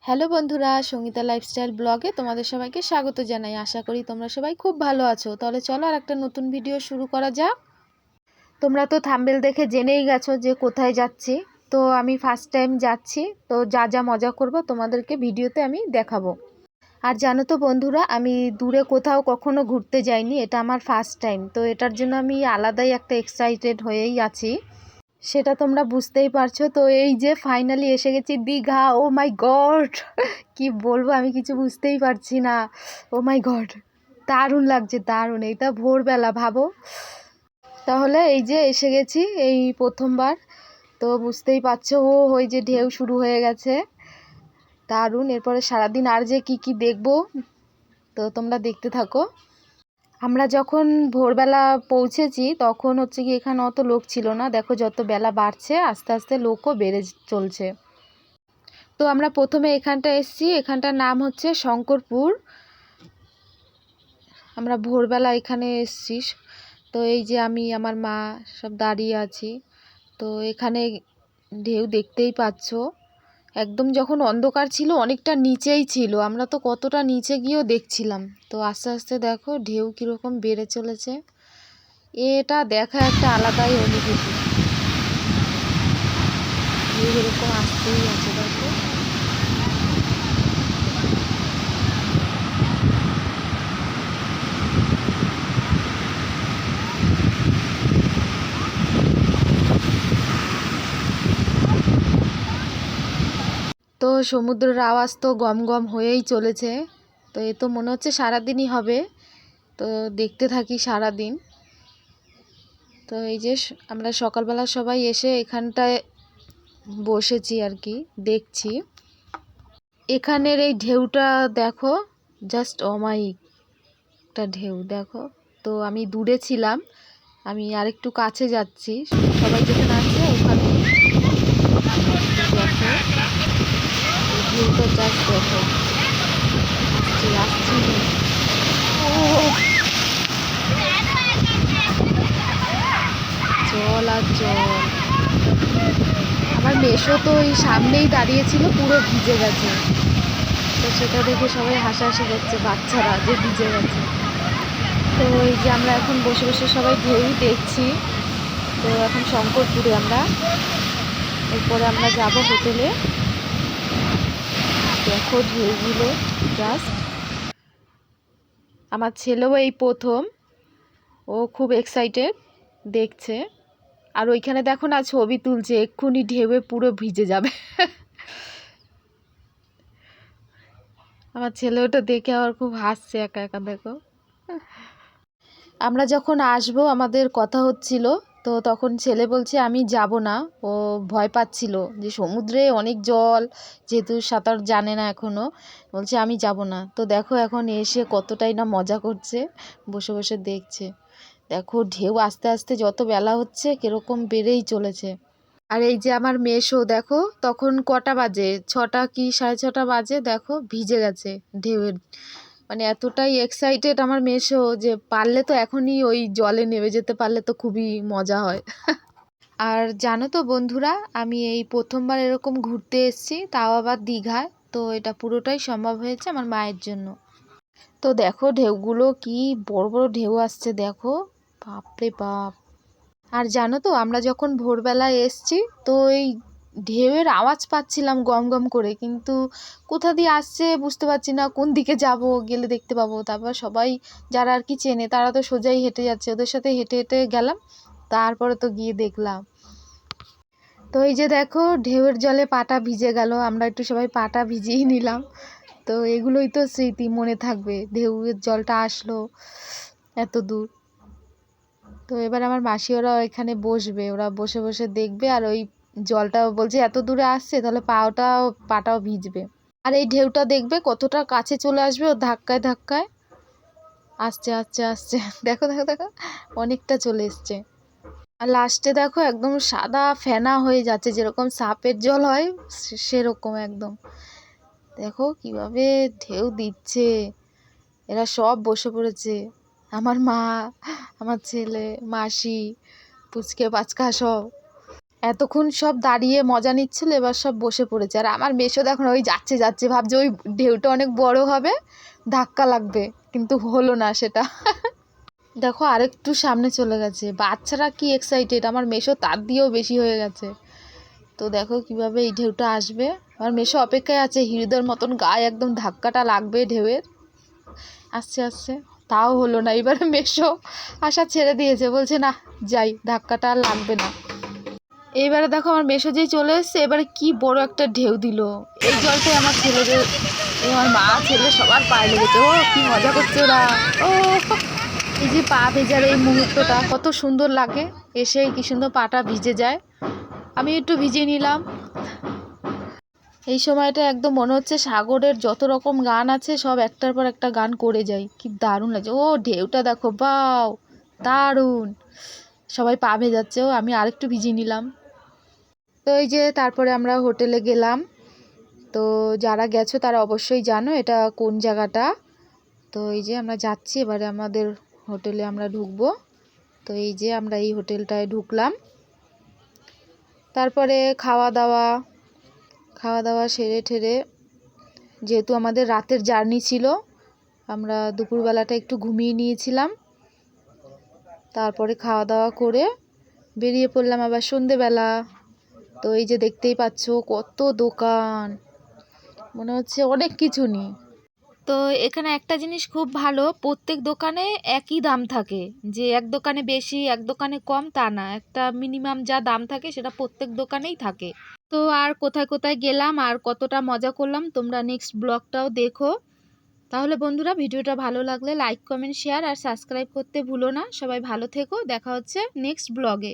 Hello বন্ধুরা, Sangeeta lifestyle ব্লগে তোমাদের সবাইকে স্বাগত জানাই। আশা করি তোমরা সবাই খুব ভালো আছো। তাহলে চলো আর একটা নতুন ভিডিও শুরু করা যাক। তোমরা তো থাম্বনেল দেখে জেনেই গেছো যে কোথায় যাচ্ছি। তো আমি ফার্স্ট টাইম যাচ্ছি, তো যা যা মজা করব তোমাদেরকে ভিডিওতে আমি দেখাবো। আর জানো তো বন্ধুরা, আমি দূরে কোথাও কখনো ঘুরতে যাইনি, এটা আমার ফার্স্ট টাইম। তো এটার জন্য আমি আলাদাই একটা এক্সাইটেড হয়েই আছি, সেটা তোমরা বুঝতেই পারছো। তো এই যে ফাইনালি এসে গেছি দীঘা। ও মাই গড, কি বলবো, আমি কিছু বুঝতেই পারছি না। ও মাই গড, দারুণ লাগছে, দারুণ। এটা ভোরবেলা ভাবো। তাহলে এই যে এসে গেছি এই প্রথমবার। তো বুঝতেই পারছো, ওই যে ঢেউ শুরু হয়ে গেছে, দারুণ। এরপরে সারাদিন আর যে কি কি দেখবো, তো তোমরা দেখতে থাকো। আমরা যখন ভোরবেলা পৌঁছেছি তখন হচ্ছে কি এখানে অত লোক ছিল না। দেখো যত বেলা বাড়ছে আস্তে আস্তে লোকও বেড়ে চলছে। তো আমরা প্রথমে এখানটা এসেছি, এখানটার নাম হচ্ছে শঙ্করপুর। আমরা ভোরবেলা এখানে এসেছি। তো এই যে আমি আমার মা সব দাঁড়িয়ে আছি। তো এখানে ঢেউ দেখতেই পাচ্ছ, একদম যখন অন্ধকার ছিল অনেকটা নিচেই ছিল, আমরা তো কতটা নিচে গিয়েও দেখছিলাম। তো আস্তে আস্তে দেখো ঢেউ কীরকম বেড়ে চলেছে, এটা দেখা একটা আলাদাই অনুভূতি। ঢেউ এরকম আসতেই আছে দেখো। তো সমুদ্রের আওয়াজ তো গম গম হয়েই চলেছে। তো এ তো মনে হচ্ছে সারাদিনই হবে। তো দেখতে থাকি সারাদিন। তো এই যে আমরা সকালবেলা সবাই এসে এখানটায় বসেছি আর কি, দেখছি। এখানের এই ঢেউটা দেখো, জাস্ট অমায়িক একটা ঢেউ দেখো। তো আমি দূরে ছিলাম, আমি আরেকটু কাছে যাচ্ছি। সবাই যেখানে আছে ওখানে দেখো ঢেউটা, জাস্ট দেখো। আসছি ও, জল আর জল। আমার মেশো তো ওই সামনেই দাঁড়িয়েছিল, পুরো ভিজে গেছে। তো সেটা দেখে সবাই হাসাহাসি করছে, বাচ্চারা যে ভিজে গেছে। তো এই যে আমরা এখন বসে বসে সবাই ঢেউ দেখছি। তো এখন শঙ্করপুরে আমরা, এরপরে আমরা যাব হোটেলে। দেখো ঢেউগুলো, জাস্ট। আমার ছেলেও এই প্রথম, ও খুব এক্সাইটেড দেখছে। আর ওইখানে দেখো না ছবি তুলছে, এক্ষুনি ঢেউয়ে পুরো ভিজে যাবে। আমার ছেলে ওটা দেখে আবার খুব হাসছে একা একা দেখো। আমরা যখন আসবো আমাদের কথা হচ্ছিল, তো তখন ছেলে বলছে আমি যাব না। ও ভয় পাচ্ছিল যে সমুদ্রে অনেক জল, যেহেতু সাঁতার জানে না এখনও, বলছে আমি যাব না। তো দেখো এখন এসে কতটাই না মজা করছে, বসে বসে দেখছে। দেখো ঢেউ আস্তে আস্তে যত বেলা হচ্ছে কীরকম বেড়েই চলেছে। আর এই যে আমার মেসো দেখো, তখন কটা বাজে, 6টা কি 6:30 বাজে, দেখো ভিজে গেছে ঢেউয়ের। মানে এতটাই এক্সাইটেড আমার মেসো যে পারলে তো এখনই ওই জলে নেমে যেতে পারলে তো খুবই মজা হয়। আর জানো তো বন্ধুরা, আমি এই প্রথমবার এরকম ঘুরতে এসেছি, তাও আবার দীঘায়। তো এটা পুরোটাই সম্ভব হয়েছে আমার মায়ের জন্য। তো দেখো ঢেউগুলো কি বড় বড় ঢেউ আসছে দেখো, বাপরে বাপ। আর জানো তো আমরা যখন ভোরবেলায় এসছি, তো এই ঢেউয়ের আওয়াজ পাচ্ছিলাম গম গম করে, কিন্তু কোথা দিয়ে আসছে বুঝতে পারছি না, কোন দিকে যাব, গেলে দেখতে পাবো। তারপর সবাই যারা আর কি চেনে তারা তো সোজাই হেঁটে যাচ্ছে, ওদের সাথে হেঁটে হেঁটে গেলাম। তারপরে তো গিয়ে দেখলাম। তো এই যে দেখো ঢেউয়ের জলে পাটা ভিজে গেল, আমরা একটু সবাই পাটা ভিজিয়ে নিলাম। তো এগুলোই তো স্মৃতি, মনে থাকবে ঢেউয়ের জলটা আসলো এত দূর। তো এবার আমার মাসি ওরা এখানে বসবে, ওরা বসে বসে দেখবে। আর ওই জলটা বলছে এত দূরে আসছে, তাহলে পাটাও ভিজবে। আর এই ঢেউটা দেখবে কতটা কাছে চলে আসবে, ও ধাক্কায় ধাক্কায় আসছে আসছে আসছে। দেখো দেখো দেখো, অনেকটা চলে এসছে। আর লাস্টে দেখো একদম সাদা ফেনা হয়ে যাচ্ছে, যেরকম সাপের জল হয় সেরকম একদম। দেখো কিভাবে ঢেউ দিচ্ছে, এরা সব বসে পড়েছে। আমার মা, আমার ছেলে, মাসি, পুচকে পাচকা সব। এতক্ষণ সব দাঁড়িয়ে মজা নিচ্ছিল, এবার সব বসে পড়েছে। আর আমার মেসো দেখো ওই যাচ্ছে যাচ্ছে, ভাবছে ওই ঢেউটা অনেক বড় হবে, ধাক্কা লাগবে, কিন্তু হলো না সেটা। দেখো আরেকটু সামনে চলে গেছে, বাচ্চারা কি এক্সাইটেড, আমার মেসো তার দিয়েও বেশি হয়ে গেছে। তো দেখো কিভাবে এই ঢেউটা আসবে, আমার মেসো অপেক্ষায় আছে, হিরুদের মতন গায়ে একদম ধাক্কাটা লাগবে ঢেউয়ের। আসছে আসছে, তাও হলো না। এবারে মেসো আশা ছেড়ে দিয়েছে, বলছে না যাই, ধাক্কাটা আর লাগবে না। এইবারে দেখো আমার মেসো যেই চলে এসছে, এবারে কি বড় একটা ঢেউ দিল। এই জলটাই আমার ছেলেদের, আমার মা ছেলে সবার পায়ে লেগেছে। ও কি মজা করছে ওরা। ও এই যে পা ভেজার এই মুহূর্তটা কত সুন্দর লাগে, এসে কি সুন্দর পাটা ভিজে যায়। আমি একটু ভিজিয়ে নিলাম। এই সময়টা একদম মনে হচ্ছে সাগরের যত রকম গান আছে সব একটার পর একটা গান করে যায়, কি দারুণ লাগছে। ও ঢেউটা দেখো, বাও দারুণ। সবাই পা ভেজাচ্ছে, ও আমি আরেকটু ভিজিয়ে নিলাম। তো এই যে তারপরে আমরা হোটেলে গেলাম। তো যারা গেছো তারা অবশ্যই জানো এটা কোন জায়গাটা। তো এই যে আমরা যাচ্ছি, এবারে আমাদের হোটেলে আমরা ঢুকবো। তো এই যে আমরা এই হোটেলটায় ঢুকলাম। তারপরে খাওয়া দাওয়া সেরে ঠেরে, যেহেতু আমাদের রাতের জার্নি ছিল, আমরা দুপুরবেলাটা একটু ঘুমিয়ে নিয়েছিলাম। তারপরে খাওয়া দাওয়া করে বেরিয়ে পড়লাম আবার সন্ধেবেলা। তো এই যে দেখতেই পাচ্ছ কত দোকান, মনে হচ্ছে অনেক কিছু নেই। তো এখানে একটা জিনিস খুব ভালো, প্রত্যেক দোকানে একই দাম থাকে, যে এক দোকানে বেশি এক দোকানে কম তা না, একটা মিনিমাম যা দাম থাকে সেটা প্রত্যেক দোকানেই থাকে। তো আর কোথায় কোথায় গেলাম আর কতটা মজা করলাম তোমরা নেক্সট ব্লগটাও দেখো। তাহলে বন্ধুরা ভিডিওটা ভালো লাগলে লাইক কমেন্ট শেয়ার আর সাবস্ক্রাইব করতে ভুলো না। সবাই ভালো থেকো, দেখা হচ্ছে নেক্সট ব্লগে।